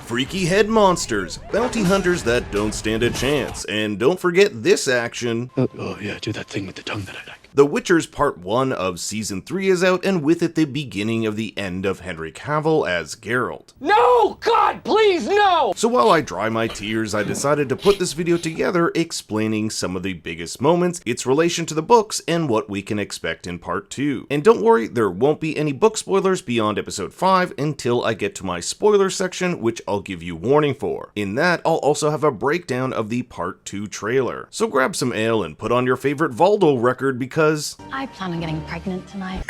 freaky head monsters, bounty hunters that don't stand a chance, and don't forget this action. Oh yeah, do that thing with the tongue that I like. The Witcher's Part 1 of Season 3 is out, and with it the beginning of the end of Henry Cavill as Geralt. No! God, please, no! So while I dry my tears, I decided to put this video together explaining some of the biggest moments, its relation to the books, and what we can expect in Part 2. And don't worry, there won't be any book spoilers beyond Episode 5 until I get to my spoiler section, which I'll give you warning for. In that, I'll also have a breakdown of the Part 2 trailer. So grab some ale and put on your favorite Valdo record because I plan on getting pregnant tonight.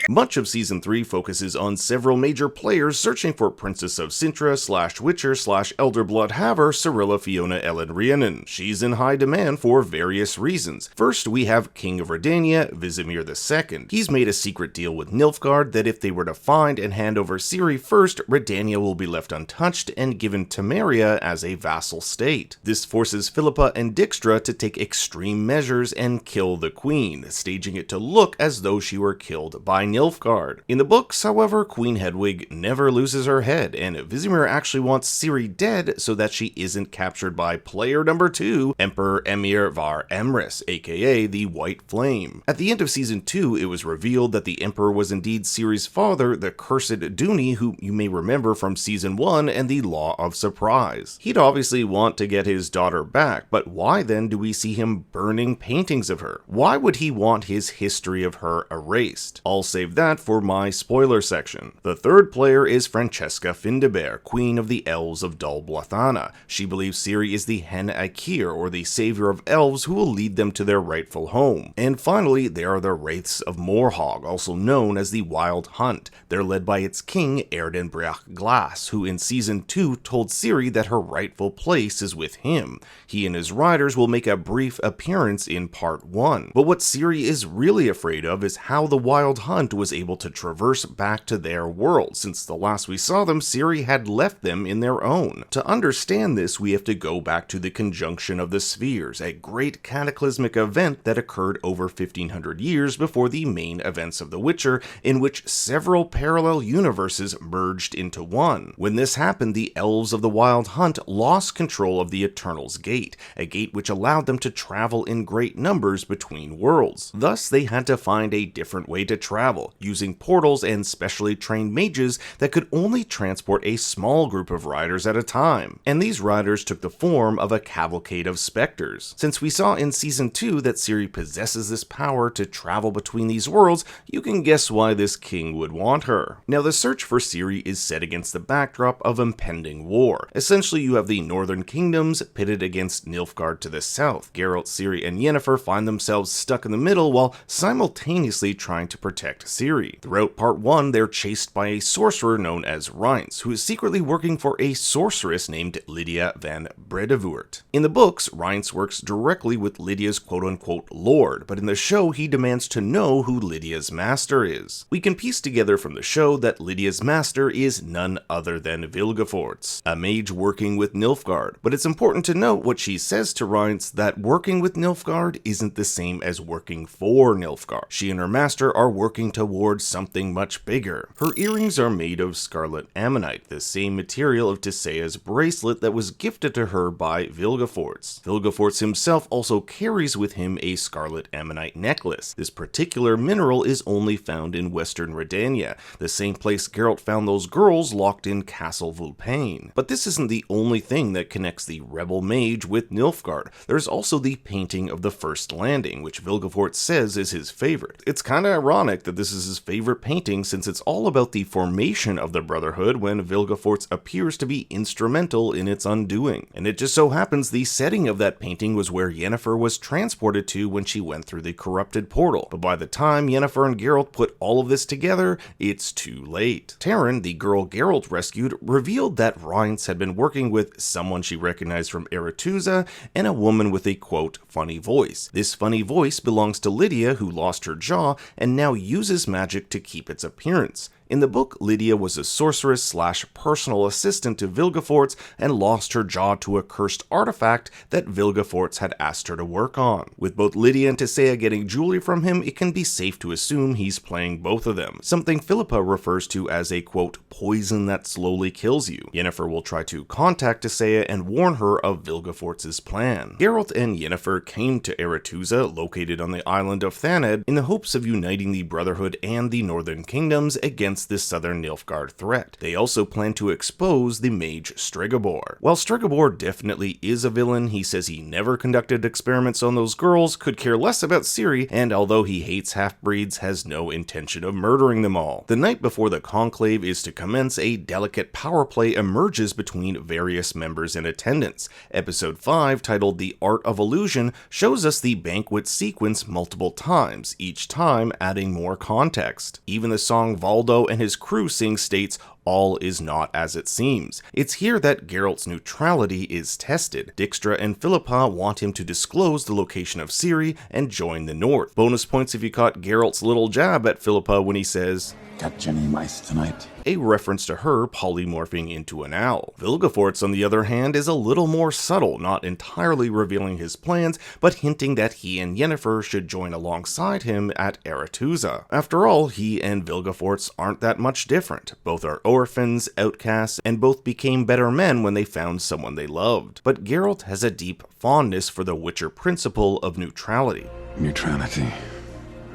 much of Season 3 focuses on several major players searching for Princess of Cintra / Witcher / Elder Bloodhaver Cirilla Fiona Ellen Rhiannon. She's in high demand for various reasons. First, we have King of Redania, Vizimir II. He's made a secret deal with Nilfgaard that if they were to find and hand over Ciri first, Redania will be left untouched and given Temeria as a vassal state. This forces Philippa and Dijkstra to take extreme measures and kill the queen, staging it to look as though she were killed by Nilfgaard. In the books, however, Queen Hedwig never loses her head, and Vizimir actually wants Ciri dead so that she isn't captured by player number 2, Emperor Emir var Emrys, aka the White Flame. At the end of Season 2, it was revealed that the Emperor was indeed Ciri's father, the cursed Duny, who you may remember from Season 1 and the Law of Surprise. He'd obviously want to get his daughter back, but why then do we see him burning paintings of her? Why would he want his history of her erased? I'll save that for my spoiler section. The third player is Francesca Findabair, Queen of the Elves of Dol Blathanna. She believes Ciri is the Hen Aegir, or the savior of elves who will lead them to their rightful home. And finally, there are the Wraiths of Morhog, also known as the Wild Hunt. They're led by its king, Erdenbreach Glass, who in Season 2 told Ciri that her rightful place is with him. He and his riders will make a brief appearance in Part 1. But what Ciri is really afraid of is how the Wild Hunt was able to traverse back to their world. Since the last we saw them, Ciri had left them in their own. To understand this, we have to go back to the Conjunction of the Spheres, a great cataclysmic event that occurred over 1500 years before the main events of The Witcher, in which several parallel universes merged into one. When this happened, the elves of the Wild Hunt lost control of the Eternal's Gate, a gate which allowed them to travel in great numbers between worlds. Thus, they had to find a different way to travel, using portals and specially trained mages that could only transport a small group of riders at a time. And these riders took the form of a cavalcade of specters. Since we saw in Season 2 that Ciri possesses this power to travel between these worlds, you can guess why this king would want her. Now, the search for Ciri is set against the backdrop of impending war. Essentially, you have the northern kingdoms pitted against Nilfgaard to the south. Geralt, Ciri, and Yennefer find themselves stuck in the middle while simultaneously trying to protect Ciri. Throughout Part 1, they're chased by a sorcerer known as Reince, who is secretly working for a sorceress named Lydia van Bredevoort. In the books, Reince works directly with Lydia's quote-unquote lord, but in the show he demands to know who Lydia's master is. We can piece together from the show that Lydia's master is none other than Vilgefortz, a mage working with Nilfgaard, but it's important to note what she says to Reince, that working with Nilfgaard isn't the same as working for Nilfgaard. She and her master are working towards something much bigger. Her earrings are made of scarlet ammonite, the same material of Tisea's bracelet that was gifted to her by Vilgefortz. Vilgefortz himself also carries with him a scarlet ammonite necklace. This particular mineral is only found in Western Redania, the same place Geralt found those girls locked in Castle Vulpane. But this isn't the only thing that connects the rebel mage with Nilfgaard. There's also the painting of the First Landing, which Vilgefortz says is his favorite. It's kinda ironic that this is his favorite painting, since it's all about the formation of the Brotherhood when Vilgefortz appears to be instrumental in its undoing. And it just so happens the setting of that painting was where Yennefer was transported to when she went through the corrupted portal. But by the time Yennefer and Geralt put all of this together, it's too late. Taryn, the girl Geralt rescued, revealed that Reince had been working with someone she recognized from Aretuza and a woman with a quote funny voice. This funny voice belongs to Lydia, who lost her jaw and now uses magic to keep its appearance. In the book, Lydia was a sorceress slash personal assistant to Vilgefortz and lost her jaw to a cursed artifact that Vilgefortz had asked her to work on. With both Lydia and Tissaia getting jewelry from him, it can be safe to assume he's playing both of them, something Philippa refers to as a, quote, poison that slowly kills you. Yennefer will try to contact Tissaia and warn her of Vilgefortz's plan. Geralt and Yennefer came to Aretuza, located on the island of Thanedd, in the hopes of uniting the Brotherhood and the Northern Kingdoms against the Southern Nilfgaard threat. They also plan to expose the mage Stregobor. While Stregobor definitely is a villain, he says he never conducted experiments on those girls, could care less about Ciri, and although he hates half-breeds, has no intention of murdering them all. The night before the Conclave is to commence, a delicate power play emerges between various members in attendance. Episode 5, titled The Art of Illusion, shows us the banquet sequence multiple times, each time adding more context. Even the song Valdo and his crew sing states, "All is not as it seems." It's here that Geralt's neutrality is tested. Dijkstra and Philippa want him to disclose the location of Ciri and join the North. Bonus points if you caught Geralt's little jab at Philippa when he says, "Catch any mice tonight?" a reference to her polymorphing into an owl. Vilgefortz, on the other hand, is a little more subtle, not entirely revealing his plans, but hinting that he and Yennefer should join alongside him at Aretuza. After all, he and Vilgefortz aren't that much different. Both are orphans, outcasts, and both became better men when they found someone they loved. But Geralt has a deep fondness for the Witcher principle of neutrality. Neutrality.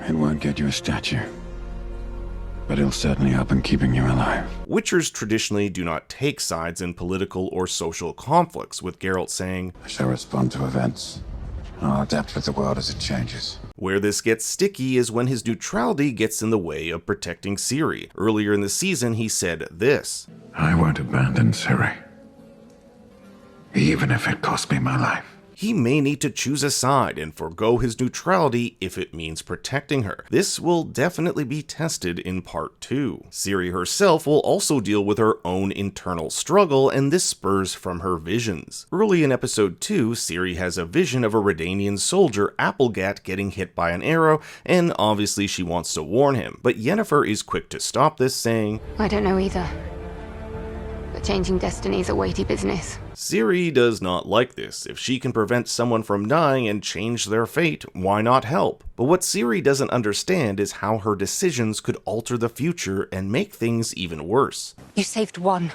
It won't get you a statue, but it'll certainly help in keeping you alive. Witchers traditionally do not take sides in political or social conflicts, with Geralt saying, I shall respond to events, and I'll adapt with the world as it changes. Where this gets sticky is when his neutrality gets in the way of protecting Ciri. Earlier in the season, he said this, I won't abandon Ciri, even if it costs me my life. He may need to choose a side and forego his neutrality if it means protecting her. This will definitely be tested in part 2. Ciri herself will also deal with her own internal struggle, and this spurs from her visions. Early in episode 2, Ciri has a vision of a Redanian soldier, Applegat, getting hit by an arrow, and obviously she wants to warn him. But Yennefer is quick to stop this, saying, I don't know either, but changing destiny is a weighty business. Ciri does not like this. If she can prevent someone from dying and change their fate, why not help? But what Ciri doesn't understand is how her decisions could alter the future and make things even worse. You saved one,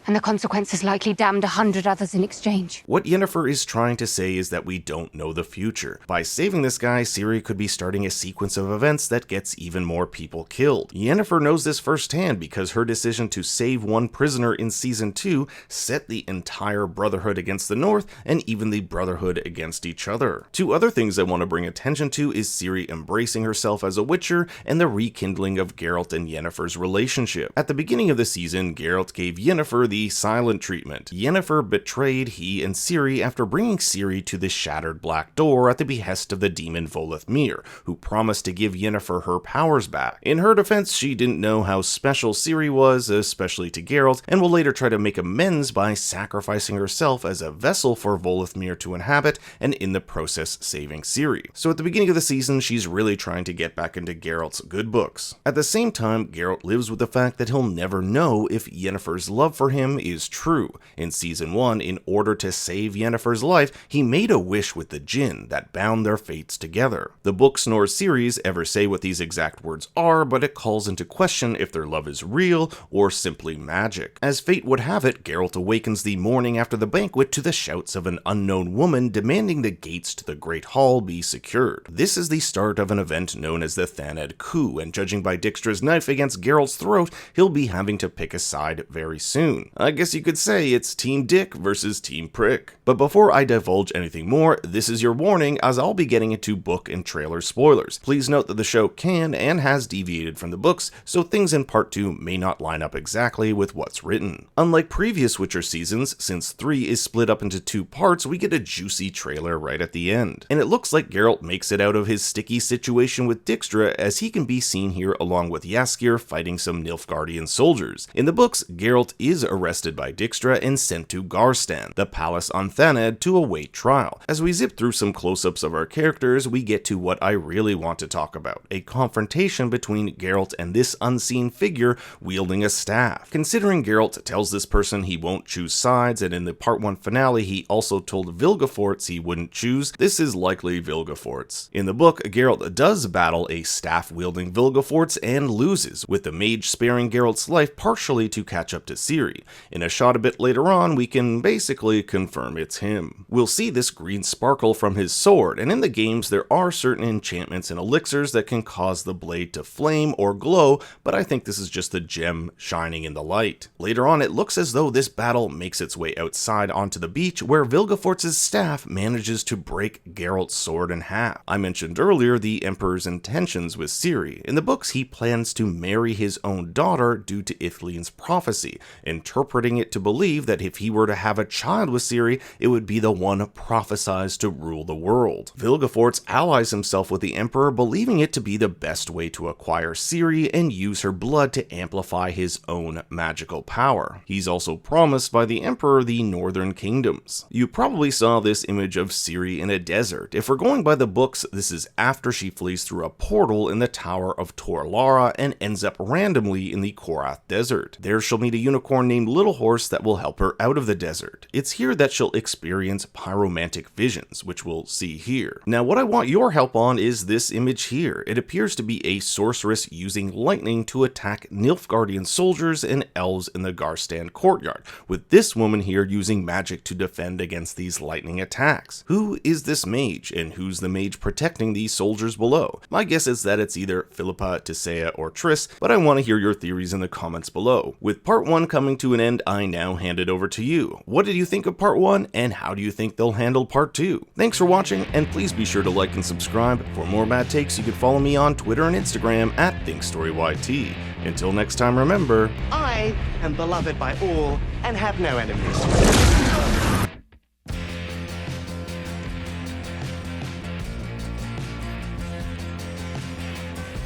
and the consequences likely damned 100 others in exchange. What Yennefer is trying to say is that we don't know the future. By saving this guy, Ciri could be starting a sequence of events that gets even more people killed. Yennefer knows this firsthand because her decision to save one prisoner in Season 2 set the entire Brotherhood against the North, and even the Brotherhood against each other. Two other things I want to bring attention to is Ciri embracing herself as a Witcher, and the rekindling of Geralt and Yennefer's relationship. At the beginning of the season, Geralt gave Yennefer the silent treatment. Yennefer betrayed he and Ciri after bringing Ciri to the Shattered Black Door at the behest of the demon Volethmir, who promised to give Yennefer her powers back. In her defense, she didn't know how special Ciri was, especially to Geralt, and will later try to make amends by sacrificing herself as a vessel for Volethmir to inhabit, and in the process saving Ciri. So at the beginning of the season, she's really trying to get back into Geralt's good books. At the same time, Geralt lives with the fact that he'll never know if Yennefer's love for him is true. In Season 1, in order to save Yennefer's life, he made a wish with the Djinn that bound their fates together. The books nor series ever say what these exact words are, but it calls into question if their love is real or simply magic. As fate would have it, Geralt awakens the morning after the banquet to the shouts of an unknown woman demanding the gates to the Great Hall be secured. This is the start of an event known as the Thanedd Coup, and judging by Dijkstra's knife against Geralt's throat, he'll be having to pick a side very soon. I guess you could say it's Team Dick versus Team Prick. But before I divulge anything more, this is your warning, as I'll be getting into book and trailer spoilers. Please note that the show can and has deviated from the books, so things in part 2 may not line up exactly with what's written. Unlike previous Witcher seasons, since 3 is split up into 2 parts, we get a juicy trailer right at the end. And it looks like Geralt makes it out of his sticky situation with Dijkstra, as he can be seen here along with Jaskier fighting some Nilfgaardian soldiers. In the books, Geralt is a arrested by Dijkstra and sent to Garstan, the palace on Thanedd, to await trial. As we zip through some close-ups of our characters, we get to what I really want to talk about, a confrontation between Geralt and this unseen figure wielding a staff. Considering Geralt tells this person he won't choose sides, and in the part 1 finale he also told Vilgefortz he wouldn't choose, this is likely Vilgefortz. In the book, Geralt does battle a staff-wielding Vilgefortz and loses, with the mage sparing Geralt's life partially to catch up to Ciri. In a shot a bit later on, we can basically confirm it's him. We'll see this green sparkle from his sword, and in the games there are certain enchantments and elixirs that can cause the blade to flame or glow, but I think this is just a gem shining in the light. Later on, it looks as though this battle makes its way outside onto the beach, where Vilgefortz's staff manages to break Geralt's sword in half. I mentioned earlier the Emperor's intentions with Ciri. In the books, he plans to marry his own daughter due to Ithlinne's prophecy, interpreting it to believe that if he were to have a child with Ciri, it would be the one prophesized to rule the world. Vilgefortz allies himself with the Emperor, believing it to be the best way to acquire Ciri and use her blood to amplify his own magical power. He's also promised by the Emperor the Northern Kingdoms. You probably saw this image of Ciri in a desert. If we're going by the books, this is after she flees through a portal in the Tower of Tor Lara and ends up randomly in the Korath Desert. There she'll meet a unicorn named Little Horse that will help her out of the desert. It's here that she'll experience pyromantic visions, which we'll see here. Now, what I want your help on is this image here. It appears to be a sorceress using lightning to attack Nilfgaardian soldiers and elves in the Garstan courtyard, with this woman here using magic to defend against these lightning attacks. Who is this mage, and who's the mage protecting these soldiers below? My guess is that it's either Philippa, Tisea, or Triss, but I want to hear your theories in the comments below. With part 1 coming to an end, I now hand it over to you. What did you think of part 1, and how do you think they'll handle part 2? Thanks for watching, and please be sure to like and subscribe. For more bad takes, you can follow me on Twitter and Instagram at ThinkStoryYT. Until next time, remember, I am beloved by all and have no enemies.